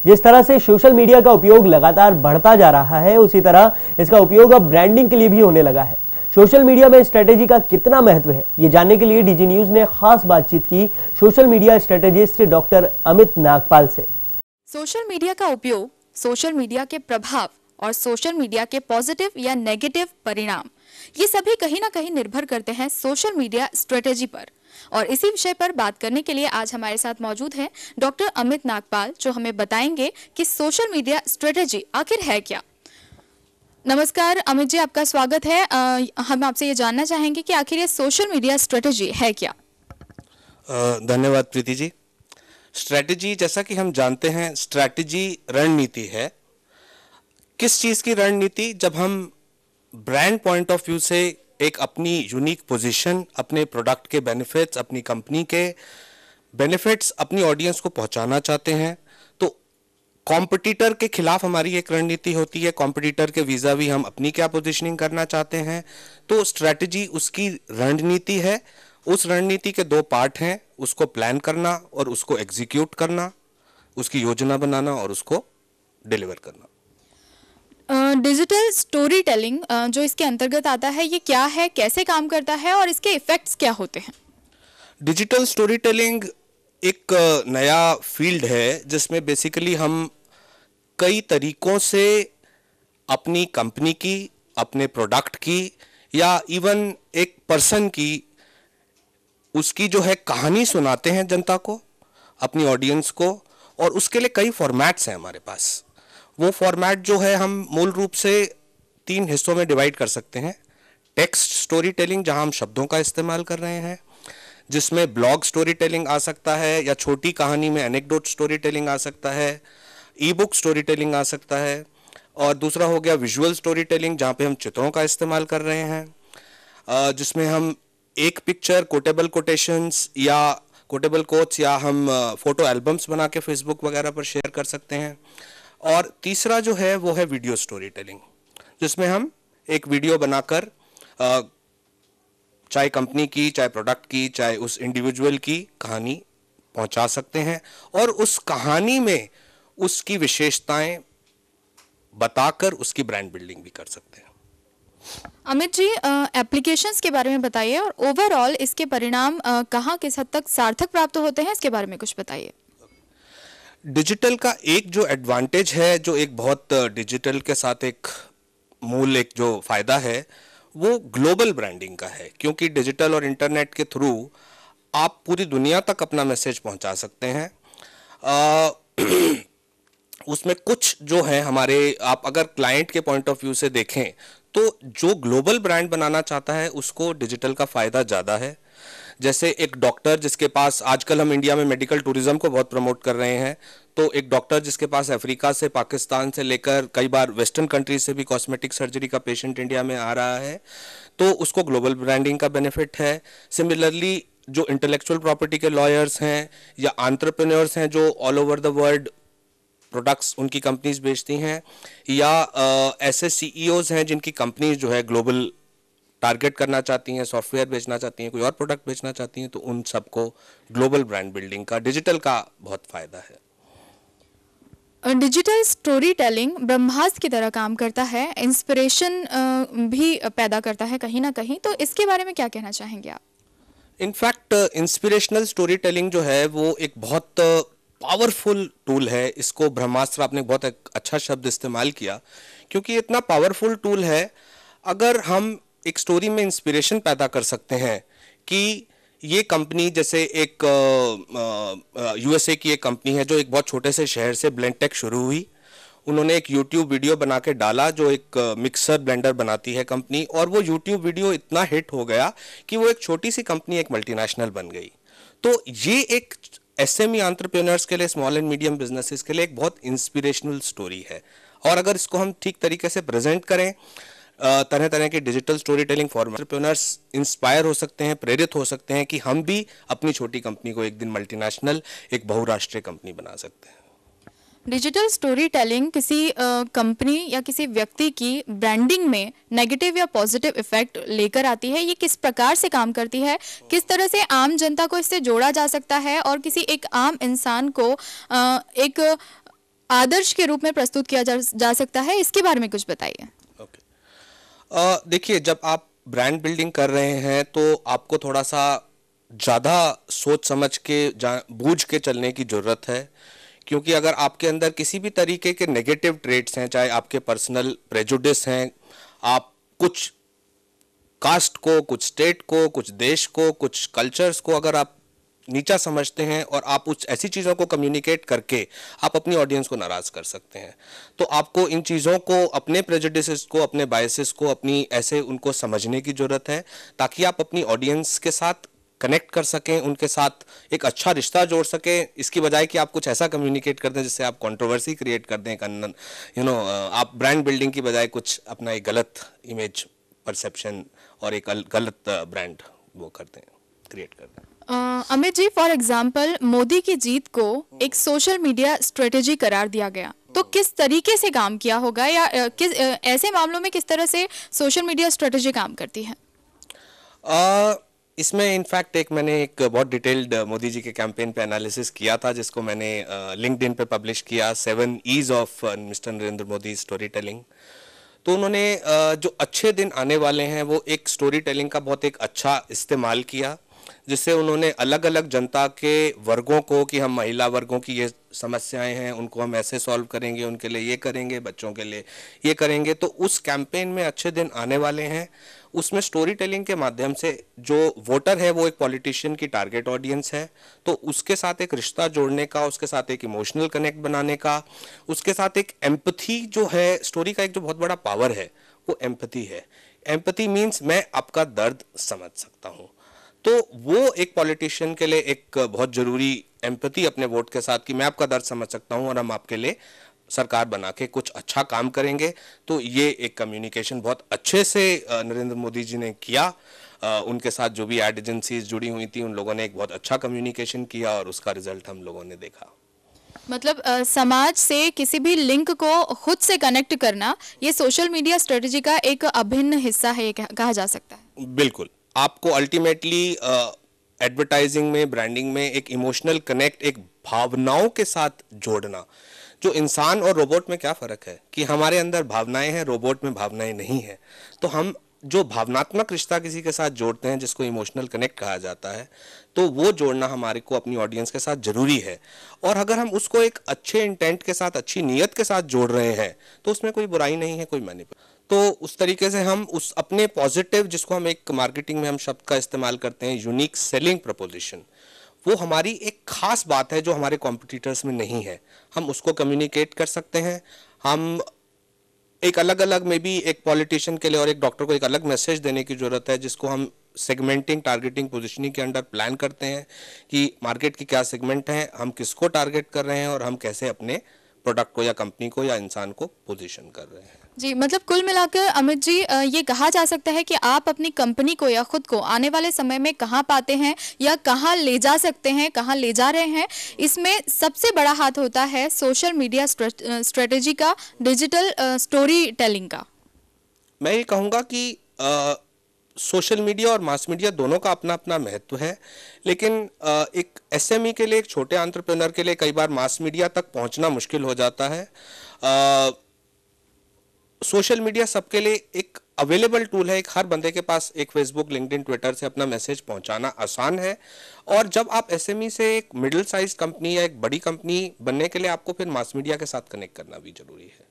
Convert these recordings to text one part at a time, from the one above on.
जिस तरह से सोशल मीडिया का उपयोग लगातार बढ़ता जा रहा है, उसी तरह इसका उपयोग अब ब्रांडिंग के लिए भी होने लगा है। सोशल मीडिया में स्ट्रेटेजी का कितना महत्व है, ये जानने के लिए डीजी न्यूज ने खास बातचीत की social media strategist doctor Amit Nagpal से। सोशल मीडिया का उपयोग, सोशल मीडिया के प्रभाव और सोशल मीडिया के पॉजिटिव या नेगेटिव परिणाम, ये सभी कहीं ना कहीं निर्भर करते हैं सोशल मीडिया स्ट्रेटेजी पर। और इसी विषय पर बात करने के लिए आज हमारे साथ मौजूद हैं डॉक्टर अमित नागपाल, जो हमें बताएंगे कि सोशल मीडिया स्ट्रेटेजी आखिर है क्या। नमस्कार अमित जी, आपका स्वागत है। हम आपसे ये जानना चाहेंगे कि आखिर ये सोशल मीडिया स्ट्रेटेजी है क्या। धन्यवाद प्रीति जी। स्ट्रेटेजी, जैसा कि हम जानते हैं, स्ट्रेटेजी रणनीति है। किस चीज़ की रणनीति? जब हम ब्रांड पॉइंट ऑफ व्यू से एक अपनी यूनिक पोजीशन, अपने प्रोडक्ट के बेनिफिट्स, अपनी कंपनी के बेनिफिट्स अपनी ऑडियंस को पहुंचाना चाहते हैं, तो कॉम्पिटिटर के खिलाफ हमारी एक रणनीति होती है। कॉम्पिटिटर के वीज़ा-वी हम अपनी क्या पोजीशनिंग करना चाहते हैं, तो स्ट्रैटेजी उसकी रणनीति है। उस रणनीति के दो पार्ट हैं, उसको प्लान करना और उसको एग्जीक्यूट करना, उसकी योजना बनाना और उसको डिलीवर करना। डिजिटल स्टोरी टेलिंग जो इसके अंतर्गत आता है, ये क्या है, कैसे काम करता है और इसके इफेक्ट्स क्या होते हैं? डिजिटल स्टोरी टेलिंग एक नया फील्ड है जिसमें बेसिकली हम कई तरीकों से अपनी कंपनी की, अपने प्रोडक्ट की या इवन एक पर्सन की, उसकी जो है कहानी सुनाते हैं जनता को, अपनी ऑडियंस को। और उसके लिए कई फॉर्मेट्स हैं हमारे पास। वो फॉर्मेट जो है हम मूल रूप से 3 हिस्सों में डिवाइड कर सकते हैं। टेक्स्ट स्टोरी टेलिंग, जहां हम शब्दों का इस्तेमाल कर रहे हैं, जिसमें ब्लॉग स्टोरी टेलिंग आ सकता है, या छोटी कहानी में एनेक्डोट स्टोरी टेलिंग आ सकता है, ई बुक स्टोरी टेलिंग आ सकता है। और दूसरा हो गया विजुअल स्टोरी टेलिंग, जहाँ पे हम चित्रों का इस्तेमाल कर रहे हैं, जिसमें हम एक पिक्चर, कोटेबल कोटेशंस या कोटेबल कोट्स या हम फोटो एल्बम्स बना के फेसबुक वगैरह पर शेयर कर सकते हैं। और तीसरा जो है वो है वीडियो स्टोरी टेलिंग, जिसमें हम एक वीडियो बनाकर चाहे कंपनी की, चाहे प्रोडक्ट की, चाहे उस इंडिविजुअल की कहानी पहुंचा सकते हैं और उस कहानी में उसकी विशेषताएं बताकर उसकी ब्रांड बिल्डिंग भी कर सकते हैं। अमित जी, एप्लीकेशंस के बारे में बताइए और ओवरऑल इसके परिणाम कहाँ किस हद तक सार्थक प्राप्त होते हैं, इसके बारे में कुछ बताइए। डिजिटल का एक जो एडवांटेज है, जो एक बहुत डिजिटल के साथ एक मूल एक जो फायदा है, वो ग्लोबल ब्रांडिंग का है। क्योंकि डिजिटल और इंटरनेट के थ्रू आप पूरी दुनिया तक अपना मैसेज पहुंचा सकते हैं। उसमें कुछ जो है हमारे, आप अगर क्लाइंट के पॉइंट ऑफ व्यू से देखें तो जो ग्लोबल ब्रांड बनाना चाहता है उसको डिजिटल का फ़ायदा ज़्यादा है। जैसे एक डॉक्टर जिसके पास, आजकल हम इंडिया में मेडिकल टूरिज्म को बहुत प्रमोट कर रहे हैं, तो एक डॉक्टर जिसके पास अफ्रीका से, पाकिस्तान से लेकर कई बार वेस्टर्न कंट्रीज से भी कॉस्मेटिक सर्जरी का पेशेंट इंडिया में आ रहा है, तो उसको ग्लोबल ब्रांडिंग का बेनिफिट है। सिमिलरली जो इंटेलेक्चुअल प्रॉपर्टी के लॉयर्स हैं या एंटरप्रेन्योर्स हैं जो all over the world products उनकी कंपनीज बेचती हैं, या ऐसे सीईओज हैं जिनकी कंपनीज जो है ग्लोबल टारगेट करना चाहती हैं, सॉफ्टवेयर बेचना चाहती हैं, कोई और प्रोडक्ट बेचना चाहती हैं, तो उन सबको ग्लोबल ब्रांड बिल्डिंग का, डिजिटल का बहुत फायदा है। डिजिटल स्टोरी टेलिंग ब्रह्मास्त्र की तरह काम करता है, इंस्पिरेशन भी पैदा करता है कहीं ना कहीं, तो इसके बारे में क्या कहना चाहेंगे आप? इनफैक्ट इंस्पिरेशनल स्टोरी टेलिंग जो है वो एक बहुत पावरफुल टूल है। इसको ब्रह्मास्त्र, आपने बहुत एक अच्छा शब्द इस्तेमाल किया, क्योंकि इतना पावरफुल टूल है। अगर हम एक स्टोरी में इंस्पिरेशन पैदा कर सकते हैं कि ये कंपनी, जैसे एक यूएसए की एक कंपनी है जो एक बहुत छोटे से शहर से ब्लेंडटेक शुरू हुई, उन्होंने एक यूट्यूब वीडियो बना के डाला, जो एक मिक्सर ब्लेंडर बनाती है कंपनी, और वो यूट्यूब वीडियो इतना हिट हो गया कि वो एक छोटी सी कंपनी एक मल्टीनेशनल बन गई। तो ये एक एसएमई एंटरप्रेन्योर्स के लिए, स्मॉल एंड मीडियम बिजनेसेस के लिए एक बहुत इंस्पिरेशनल स्टोरी है। और अगर इसको हम ठीक तरीके से प्रेजेंट करें, तरह तरह के digital story telling format, entrepreneurs inspire हो सकते हैं, प्रेरित हो सकते हैं कि हम भी अपनी छोटी कंपनी को एक दिन मल्टीनेशनल, एक बहुराष्ट्रीय कंपनी बना सकते हैं। डिजिटल स्टोरी टेलिंग किसी कंपनी या किसी व्यक्ति की ब्रांडिंग में नेगेटिव या पॉजिटिव इफेक्ट लेकर आती है। ये किस प्रकार से काम करती है, किस तरह से आम जनता को इससे जोड़ा जा सकता है और किसी एक आम इंसान को एक आदर्श के रूप में प्रस्तुत किया जा सकता है, इसके बारे में कुछ बताइए। ओके, देखिए, जब आप ब्रांड बिल्डिंग कर रहे हैं तो आपको थोड़ा सा ज़्यादा सोच समझ के बूझ के चलने की ज़रूरत है, क्योंकि अगर आपके अंदर किसी भी तरीके के नेगेटिव ट्रेड्स हैं, चाहे आपके पर्सनल प्रेजुडिस हैं, आप कुछ कास्ट को, कुछ स्टेट को, कुछ देश को, कुछ कल्चर्स को अगर आप नीचा समझते हैं और आप उस ऐसी चीज़ों को कम्युनिकेट करके आप अपनी ऑडियंस को नाराज़ कर सकते हैं। तो आपको इन चीज़ों को, अपने प्रेजुडिसेस को, अपने बायसेस को, अपनी ऐसे उनको समझने की ज़रूरत है, ताकि आप अपनी ऑडियंस के साथ कनेक्ट कर सकें, उनके साथ एक अच्छा रिश्ता जोड़ सकें, इसकी बजाय कि आप कुछ ऐसा कम्युनिकेट कर दें जिससे आप कंट्रोवर्सी क्रिएट कर दें, आप ब्रांड बिल्डिंग की बजाय कुछ अपना एक गलत इमेज परसेप्शन और एक गलत ब्रांड वो करते हैं, क्रिएट करते हैं। अमित जी, फॉर एग्जाम्पल मोदी की जीत को एक सोशल मीडिया स्ट्रेटेजी करार दिया गया, तो किस तरीके से काम किया होगा, या ऐसे मामलों में किस तरह से सोशल मीडिया स्ट्रेटेजी काम करती है? इसमें इनफैक्ट मैंने एक बहुत डिटेल्ड मोदी जी के कैंपेन पे एनालिसिस किया था, जिसको मैंने लिंक्डइन पे पब्लिश किया, 7 E's of mister Narendra Modi story telling. तो उन्होंने जो अच्छे दिन आने वाले हैं वो एक स्टोरी टेलिंग का बहुत एक अच्छा इस्तेमाल किया, जिससे उन्होंने अलग अलग जनता के वर्गों को, कि हम महिला वर्गों की ये समस्याएं हैं, उनको हम ऐसे सॉल्व करेंगे, उनके लिए ये करेंगे, बच्चों के लिए ये करेंगे। तो उस कैंपेन में अच्छे दिन आने वाले हैं, उसमें स्टोरी टेलिंग के माध्यम से जो वोटर है वो एक पॉलिटिशियन की टारगेट ऑडियंस है, तो उसके साथ एक रिश्ता जोड़ने का, उसके साथ एक इमोशनल कनेक्ट बनाने का, उसके साथ एक एम्पथी जो है, स्टोरी का एक जो बहुत बड़ा पावर है वो एम्पथी है। एम्पथी मीन्स मैं आपका दर्द समझ सकता हूँ, तो वो एक पॉलिटिशियन के लिए एक बहुत जरूरी एम्पैथी अपने वोट के साथ, कि मैं आपका दर्द समझ सकता हूं और हम आपके लिए सरकार बना के कुछ अच्छा काम करेंगे। तो ये एक कम्युनिकेशन बहुत अच्छे से नरेंद्र मोदी जी ने किया। उनके साथ जो भी एड एजेंसीज जुड़ी हुई थी, उन लोगों ने एक बहुत अच्छा कम्युनिकेशन किया और उसका रिजल्ट हम लोगों ने देखा। मतलब समाज से किसी भी लिंक को खुद से कनेक्ट करना, ये सोशल मीडिया स्ट्रेटेजी का एक अभिन्न हिस्सा है, कहा जा सकता है। बिल्कुल, आपको अल्टीमेटली एडवर्टाइजिंग में, ब्रांडिंग में एक इमोशनल कनेक्ट, एक भावनाओं के साथ जोड़ना। जो इंसान और रोबोट में क्या फ़र्क है कि हमारे अंदर भावनाएं हैं, रोबोट में भावनाएं नहीं है। तो हम जो भावनात्मक रिश्ता किसी के साथ जोड़ते हैं, जिसको इमोशनल कनेक्ट कहा जाता है, तो वो जोड़ना हमारे को अपनी ऑडियंस के साथ ज़रूरी है। और अगर हम उसको एक अच्छे इंटेंट के साथ, अच्छी नीयत के साथ जोड़ रहे हैं, तो उसमें कोई बुराई नहीं है, कोई मैनिपुलेशन। तो उस तरीके से हम उस अपने पॉजिटिव, जिसको हम एक मार्केटिंग में हम शब्द का इस्तेमाल करते हैं, यूनिक सेलिंग प्रपोजिशन, वो हमारी एक खास बात है जो हमारे कॉम्पिटिटर्स में नहीं है। हम उसको कम्युनिकेट कर सकते हैं। हम एक अलग अलग में भी एक पॉलिटिशियन के लिए और एक डॉक्टर को एक अलग मैसेज देने की जरूरत है, जिसको हम सेगमेंटिंग, टारगेटिंग, पोजीशनिंग के अंडर प्लान करते हैं कि मार्केट की क्या सेगमेंट है, हम किसको टारगेट कर रहे हैं और हम कैसे अपने प्रोडक्ट को या कंपनी को या इंसान को पोजीशन कर रहे हैं। जी, मतलब कुल मिलाकर अमित जी, ये कहा जा सकता है कि आप अपनी कंपनी को या खुद को आने वाले समय में कहाँ पाते हैं या कहाँ ले जा सकते हैं, कहाँ ले जा रहे हैं, इसमें सबसे बड़ा हाथ होता है सोशल मीडिया स्ट्रेटेजी का, डिजिटल स्टोरी टेलिंग का। मैं ये कहूँगा कि सोशल मीडिया और मास मीडिया दोनों का अपना अपना महत्व है, लेकिन एक एसएमई के लिए, एक छोटे एंटरप्रेन्योर के लिए कई बार मास मीडिया तक पहुंचना मुश्किल हो जाता है। सोशल मीडिया सबके लिए एक अवेलेबल टूल है, एक हर बंदे के पास एक फेसबुक, लिंक्डइन, ट्विटर से अपना मैसेज पहुंचाना आसान है। और जब आप एसएमई से एक मिडिल साइज कंपनी या एक बड़ी कंपनी बनने के लिए आपको फिर मास मीडिया के साथ कनेक्ट करना भी जरूरी है।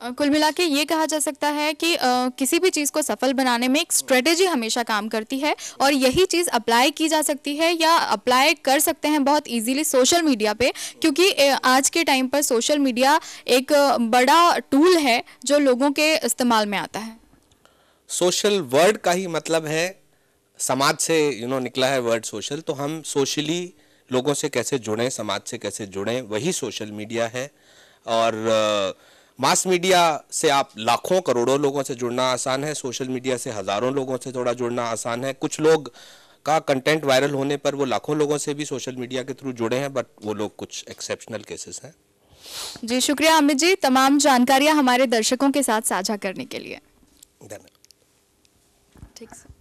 कुल मिला के ये कहा जा सकता है कि किसी भी चीज़ को सफल बनाने में एक स्ट्रेटेजी हमेशा काम करती है, और यही चीज़ अप्लाई की जा सकती है या अप्लाई कर सकते हैं बहुत इजीली सोशल मीडिया पे, क्योंकि आज के टाइम पर सोशल मीडिया एक बड़ा टूल है जो लोगों के इस्तेमाल में आता है। सोशल वर्ड का ही मतलब है, समाज से निकला है वर्ड सोशल, तो हम सोशली लोगों से कैसे जुड़ें, समाज से कैसे जुड़ें, वही सोशल मीडिया है। और मास मीडिया से आप लाखों करोड़ों लोगों से जुड़ना आसान है, सोशल मीडिया से हज़ारों लोगों से थोड़ा जुड़ना आसान है। कुछ लोग का कंटेंट वायरल होने पर वो लाखों लोगों से भी सोशल मीडिया के थ्रू जुड़े हैं, बट वो लोग कुछ एक्सेप्शनल केसेस हैं। जी, शुक्रिया अमित जी, तमाम जानकारियां हमारे दर्शकों के साथ साझा करने के लिए। धन्यवाद। ठीक है।